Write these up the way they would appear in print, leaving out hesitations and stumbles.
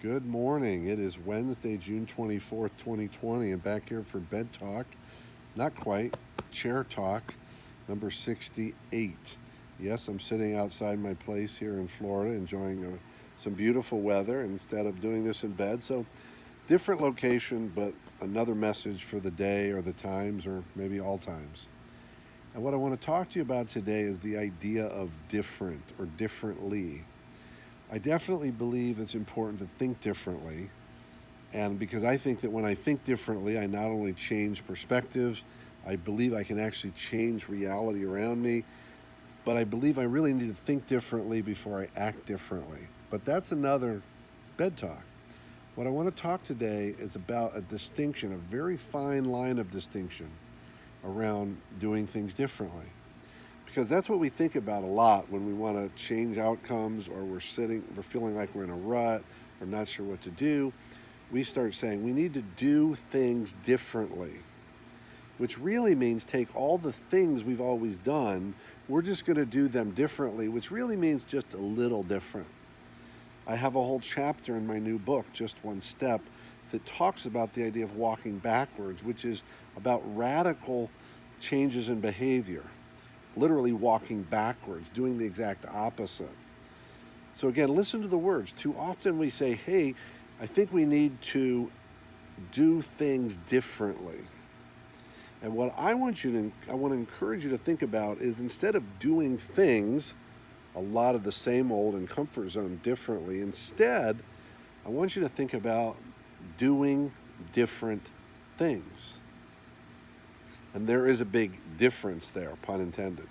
Good morning. It is Wednesday, June 24th, 2020, and back here for Bed Talk. Not quite, Chair Talk, number 68. Yes, I'm sitting outside my place here in Florida enjoying some beautiful weather instead of doing this in bed. So, different location, but another message for the day or the times or maybe all times. And what I want to talk to you about today is the idea of different or differently. I definitely believe it's important to think differently. And because I think that when I think differently, I not only change perspectives, I believe I can actually change reality around me, but I believe I really need to think differently before I act differently. But that's another bed talk. What I want to talk today is about a distinction, a very fine line of distinction around doing things differently. Because that's what we think about a lot when we want to change outcomes or we're feeling like we're in a rut or not sure what to do. We start saying we need to do things differently, which really means take all the things we've always done, we're just going to do them differently, which really means just a little different. I have a whole chapter in my new book, Just One Step, that talks about the idea of walking backwards, which is about radical changes in behavior. Literally walking backwards, doing the exact opposite. So again, listen to the words. Too often we say, hey, I think we need to do things differently. And what I want to encourage you to think about is instead of doing things, a lot of the same old and comfort zone differently, instead, I want you to think about doing different things. And there is a big difference there, pun intended.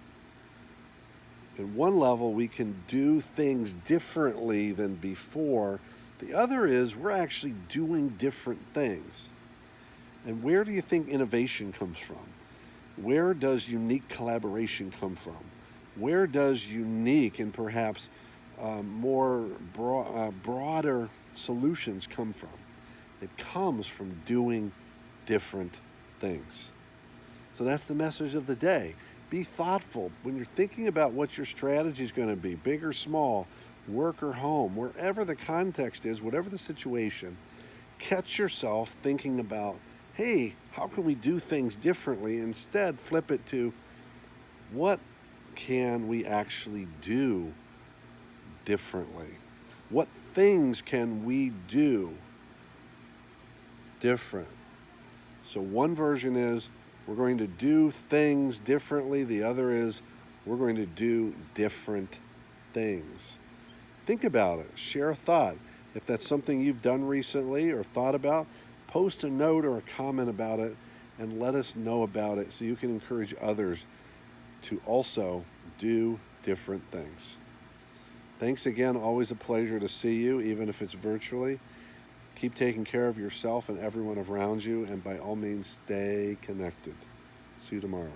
At one level, we can do things differently than before. The other is we're actually doing different things. And where do you think innovation comes from? Where does unique collaboration come from? Where does unique and perhaps broader solutions come from? It comes from doing different things. So that's the message of the day. Be thoughtful when you're thinking about what your strategy is going to be, big or small, work or home, wherever the context is, whatever the situation. Catch yourself thinking about, hey, how can we do things differently? Instead, flip it to what can we actually do differently? What things can we do different? So one version is we're going to do things differently. The other is we're going to do different things. Think about it. Share a thought. If that's something you've done recently or thought about, post a note or a comment about it and let us know about it so you can encourage others to also do different things. Thanks again. Always a pleasure to see you, even if it's virtually. Keep taking care of yourself and everyone around you, and by all means, stay connected. See you tomorrow.